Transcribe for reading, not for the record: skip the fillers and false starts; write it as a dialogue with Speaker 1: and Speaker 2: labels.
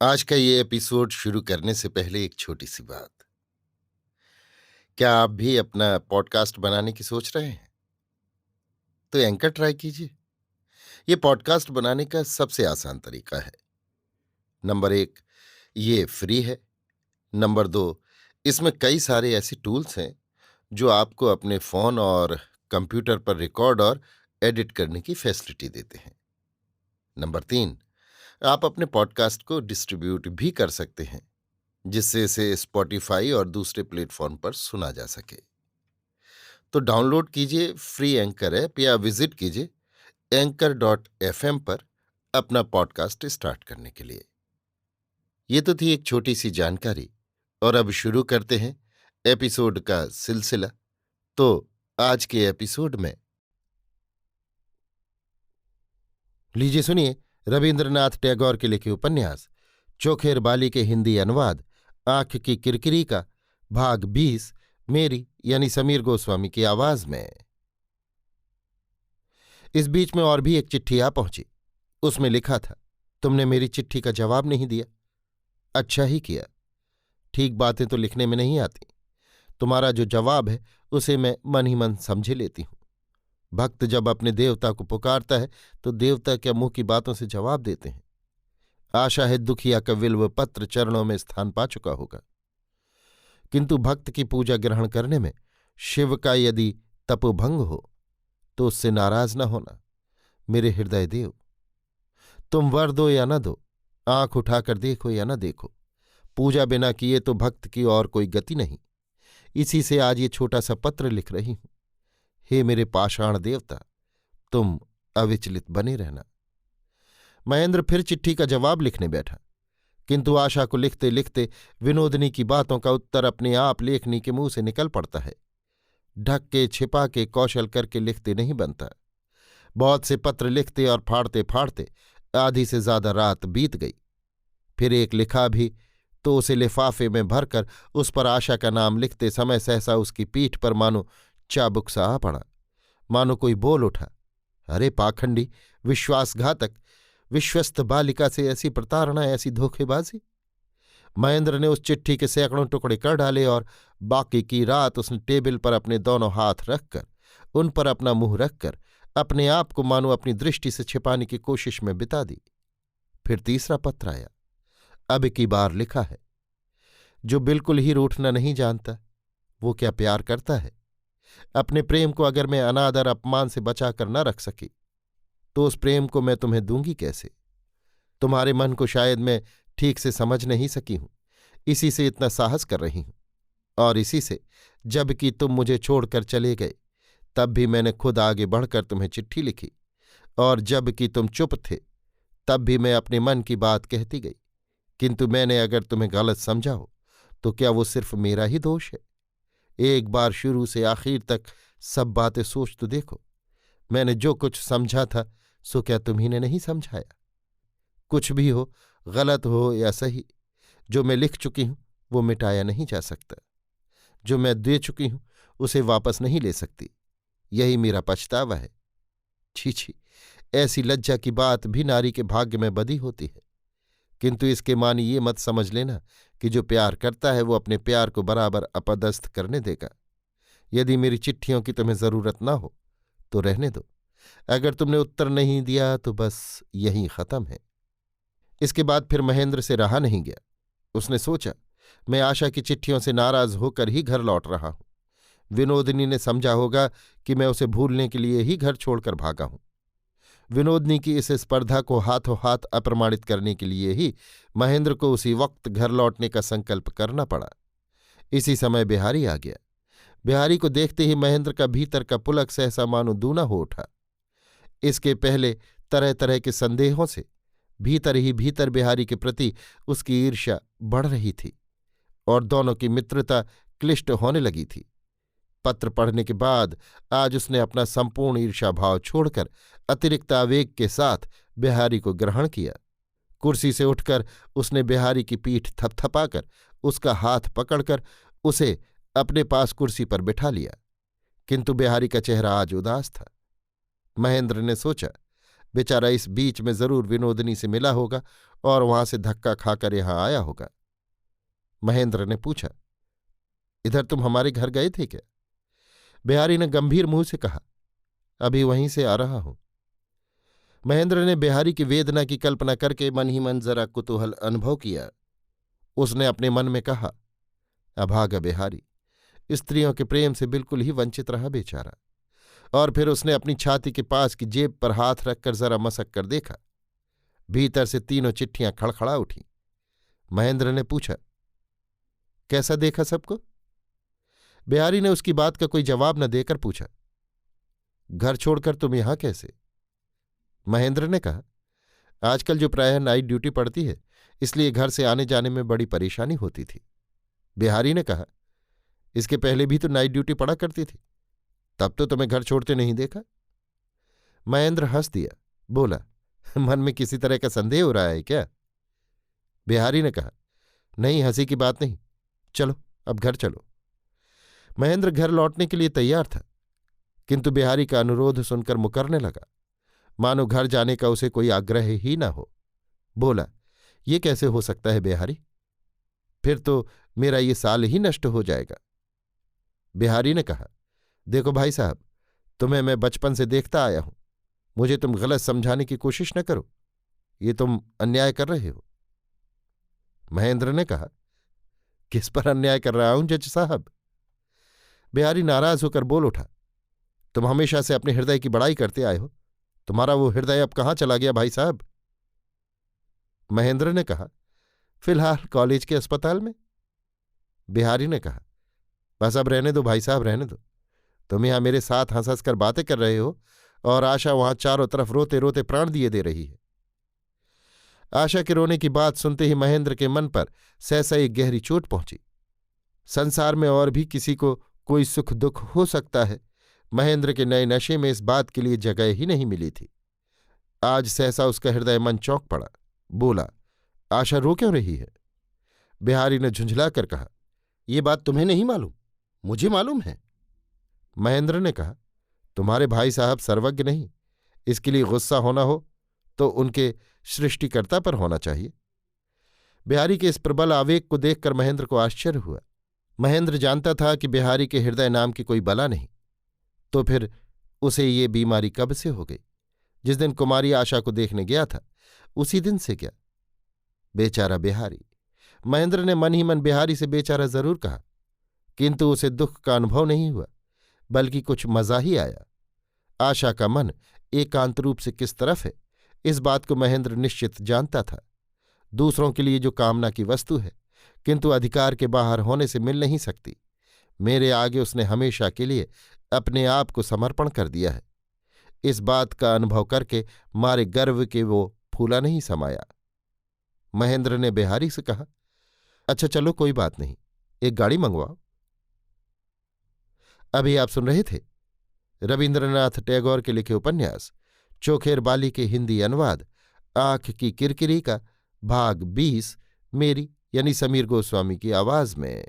Speaker 1: आज का ये एपिसोड शुरू करने से पहले एक छोटी सी बात। क्या आप भी अपना पॉडकास्ट बनाने की सोच रहे हैं? तो एंकर ट्राई कीजिए। ये पॉडकास्ट बनाने का सबसे आसान तरीका है। नंबर 1, ये फ्री है। नंबर 2, इसमें कई सारे ऐसे टूल्स हैं जो आपको अपने फोन और कंप्यूटर पर रिकॉर्ड और एडिट करने की फैसिलिटी देते हैं। नंबर 3, आप अपने पॉडकास्ट को डिस्ट्रीब्यूट भी कर सकते हैं, जिससे इसे स्पॉटिफाई और दूसरे प्लेटफॉर्म पर सुना जा सके। तो डाउनलोड कीजिए फ्री एंकर ऐप या विजिट कीजिए anchor.fm पर अपना पॉडकास्ट स्टार्ट करने के लिए। ये तो थी एक छोटी सी जानकारी, और अब शुरू करते हैं एपिसोड का सिलसिला। तो आज के एपिसोड में लीजिए सुनिए रविंद्रनाथ टैगोर के लिखे उपन्यास चोखेर बाली के हिंदी अनुवाद आंख की किरकिरी का भाग 20, मेरी यानी समीर गोस्वामी की आवाज में। इस बीच में और भी एक चिट्ठी आ पहुंची। उसमें लिखा था, तुमने मेरी चिट्ठी का जवाब नहीं दिया। अच्छा ही किया। ठीक बातें तो लिखने में नहीं आती। तुम्हारा जो जवाब है उसे मैं मन ही मन समझे लेती हूं। भक्त जब अपने देवता को पुकारता है तो देवता क्या मुंह की बातों से जवाब देते हैं। आशा है दुखिया का विल्व पत्र चरणों में स्थान पा चुका होगा। किंतु भक्त की पूजा ग्रहण करने में शिव का यदि तपोभंग हो तो उससे नाराज न होना। मेरे हृदय देव, तुम वर दो या न दो, आंख उठाकर देखो या न देखो, पूजा बिना किए तो भक्त की और कोई गति नहीं। इसी से आज ये छोटा सा पत्र लिख रही हूं। हे मेरे पाषाण देवता, तुम अविचलित बने रहना। महेंद्र फिर चिट्ठी का जवाब लिखने बैठा, किंतु आशा को लिखते लिखते विनोदनी की बातों का उत्तर अपने आप लेखनी के मुंह से निकल पड़ता है। ढक के छिपा के कौशल करके लिखते नहीं बनता। बहुत से पत्र लिखते और फाड़ते फाड़ते आधी से ज्यादा रात बीत गई। फिर एक लिखा भी तो उसे लिफाफे में भरकर उस पर आशा का नाम लिखते समय सहसा उसकी पीठ पर मानो चाबुक सा आ पड़ा। मानो कोई बोल उठा, अरे पाखंडी, विश्वासघातक, विश्वस्त बालिका से ऐसी प्रताड़ना, ऐसी धोखेबाजी। महेंद्र ने उस चिट्ठी के सैकड़ों टुकड़े कर डाले और बाकी की रात उसने टेबल पर अपने दोनों हाथ रखकर, उन पर अपना मुंह रखकर अपने आप को मानो अपनी दृष्टि से छिपाने की कोशिश में बिता दी। फिर तीसरा पत्र आया। अब की बार लिखा है, जो बिल्कुल ही रूठना नहीं जानता वो क्या प्यार करता है। अपने प्रेम को अगर मैं अनादर अपमान से बचाकर न रख सकी तो उस प्रेम को मैं तुम्हें दूंगी कैसे। तुम्हारे मन को शायद मैं ठीक से समझ नहीं सकी हूं, इसी से इतना साहस कर रही हूं। और इसी से जब कि तुम मुझे छोड़कर चले गए तब भी मैंने खुद आगे बढ़कर तुम्हें चिट्ठी लिखी, और जब कि तुम चुप थे तब भी मैं अपने मन की बात कहती गई। किंतु मैंने अगर तुम्हें गलत समझा हो तो क्या वो सिर्फ मेरा ही दोष है। एक बार शुरू से आखिर तक सब बातें सोच तो देखो। मैंने जो कुछ समझा था सो क्या तुम्ही ने नहीं समझाया। कुछ भी हो, गलत हो या सही, जो मैं लिख चुकी हूं वो मिटाया नहीं जा सकता। जो मैं दे चुकी हूं उसे वापस नहीं ले सकती। यही मेरा पछतावा है। छी छी, ऐसी लज्जा की बात भी नारी के भाग्य में बदी होती है। किंतु इसके मानी ये मत समझ लेना कि जो प्यार करता है वो अपने प्यार को बराबर अपदस्थ करने देगा। यदि मेरी चिट्ठियों की तुम्हें जरूरत ना हो तो रहने दो। अगर तुमने उत्तर नहीं दिया तो बस यही खत्म है। इसके बाद फिर महेंद्र से रहा नहीं गया। उसने सोचा, मैं आशा की चिट्ठियों से नाराज होकर ही घर लौट रहा हूं। विनोदिनी ने समझा होगा कि मैं उसे भूलने के लिए ही घर छोड़कर भागा हूं। विनोदनी की इस स्पर्धा को हाथों हाथ अप्रमाणित करने के लिए ही महेंद्र को उसी वक्त घर लौटने का संकल्प करना पड़ा। इसी समय बिहारी आ गया। बिहारी को देखते ही महेंद्र का भीतर का पुलक सहसा मानो दूना हो उठा। इसके पहले तरह तरह के संदेहों से भीतर ही भीतर बिहारी के प्रति उसकी ईर्ष्या बढ़ रही थी और दोनों की मित्रता क्लिष्ट होने लगी थी। पत्र पढ़ने के बाद आज उसने अपना संपूर्ण ईर्ष्याभाव छोड़कर अतिरिक्त आवेग के साथ बिहारी को ग्रहण किया। कुर्सी से उठकर उसने बिहारी की पीठ थपथपाकर उसका हाथ पकड़कर उसे अपने पास कुर्सी पर बिठा लिया। किंतु बिहारी का चेहरा आज उदास था। महेंद्र ने सोचा, बेचारा इस बीच में जरूर विनोदनी से मिला होगा और वहां से धक्का खाकर यहां आया होगा। महेंद्र ने पूछा, इधर तुम हमारे घर गए थे क्या? बिहारी ने गंभीर मुंह से कहा, अभी वहीं से आ रहा हूं। महेंद्र ने बिहारी की वेदना की कल्पना करके मन ही मन जरा कुतूहल अनुभव किया। उसने अपने मन में कहा, अभागा बिहारी, स्त्रियों के प्रेम से बिल्कुल ही वंचित रहा बेचारा। और फिर उसने अपनी छाती के पास की जेब पर हाथ रखकर जरा मसक कर देखा। भीतर से तीनों चिट्ठियां खड़खड़ा उठीं। महेंद्र ने पूछा, कैसा देखा सबको? बिहारी ने उसकी बात का कोई जवाब न देकर पूछा, घर छोड़कर तुम यहां कैसे? महेंद्र ने कहा, आजकल जो प्रायः नाइट ड्यूटी पड़ती है, इसलिए घर से आने जाने में बड़ी परेशानी होती थी। बिहारी ने कहा, इसके पहले भी तो नाइट ड्यूटी पड़ा करती थी, तब तो तुम्हें घर छोड़ते नहीं देखा। महेंद्र हंस दिया, बोला, मन में किसी तरह का संदेह हो रहा है क्या? बिहारी ने कहा, नहीं, हंसी की बात नहीं, चलो अब घर चलो। महेंद्र घर लौटने के लिए तैयार था, किंतु बिहारी का अनुरोध सुनकर मुकरने लगा, मानो घर जाने का उसे कोई आग्रह ही न हो। बोला, ये कैसे हो सकता है बिहारी? फिर तो मेरा ये साल ही नष्ट हो जाएगा। बिहारी ने कहा, देखो भाई साहब, तुम्हें मैं बचपन से देखता आया हूं, मुझे तुम गलत समझाने की कोशिश न करो, ये तुम अन्याय कर रहे हो। महेंद्र ने कहा, किस पर अन्याय कर रहा हूं जज साहब? बिहारी नाराज होकर बोल उठा, तुम हमेशा से अपने हृदय की बड़ाई करते आए हो, तुम्हारा वो हृदय अब कहाँ चला गया भाई साहब? महेंद्र ने कहा, फिलहाल कॉलेज के अस्पताल में। बिहारी ने कहा, बस अब रहने दो भाई साहब, रहने दो। तुम यहां मेरे साथ हंस हंस कर बातें कर रहे हो और आशा वहां चारों तरफ रोते रोते प्राण दिए दे रही है। आशा के रोने की बात सुनते ही महेंद्र के मन पर सहसा एक गहरी चोट पहुंची। संसार में और भी किसी को कोई सुख दुख हो सकता है, महेंद्र के नए नशे में इस बात के लिए जगह ही नहीं मिली थी। आज सहसा उसका हृदय मन चौंक पड़ा। बोला, आशा रो क्यों रही है? बिहारी ने झुंझलाकर कहा, ये बात तुम्हें नहीं मालूम, मुझे मालूम है। महेंद्र ने कहा, तुम्हारे भाई साहब सर्वज्ञ नहीं, इसके लिए गुस्सा होना हो तो उनके सृष्टिकर्ता पर होना चाहिए। बिहारी के इस प्रबल आवेग को देखकर महेंद्र को आश्चर्य हुआ। महेंद्र जानता था कि बिहारी के हृदय नाम की कोई बला नहीं, तो फिर उसे ये बीमारी कब से हो गई? जिस दिन कुमारी आशा को देखने गया था उसी दिन से क्या? बेचारा बिहारी। महेंद्र ने मन ही मन बिहारी से बेचारा जरूर कहा, किंतु उसे दुख का अनुभव नहीं हुआ, बल्कि कुछ मजा ही आया। आशा का मन एकांत रूप से किस तरफ है, इस बात को महेंद्र निश्चित जानता था। दूसरों के लिए जो कामना की वस्तु है, किंतु अधिकार के बाहर होने से मिल नहीं सकती, मेरे आगे उसने हमेशा के लिए अपने आप को समर्पण कर दिया है। इस बात का अनुभव करके मारे गर्व के वो फूला नहीं समाया। महेंद्र ने बिहारी से कहा, अच्छा चलो कोई बात नहीं, एक गाड़ी मंगवाओ। अभी आप सुन रहे थे रविन्द्रनाथ टैगोर के लिखे उपन्यास चोखेर बाली के हिंदी अनुवाद आंख की किरकिरी का भाग 20 मेरी यानी समीर गोस्वामी की आवाज में।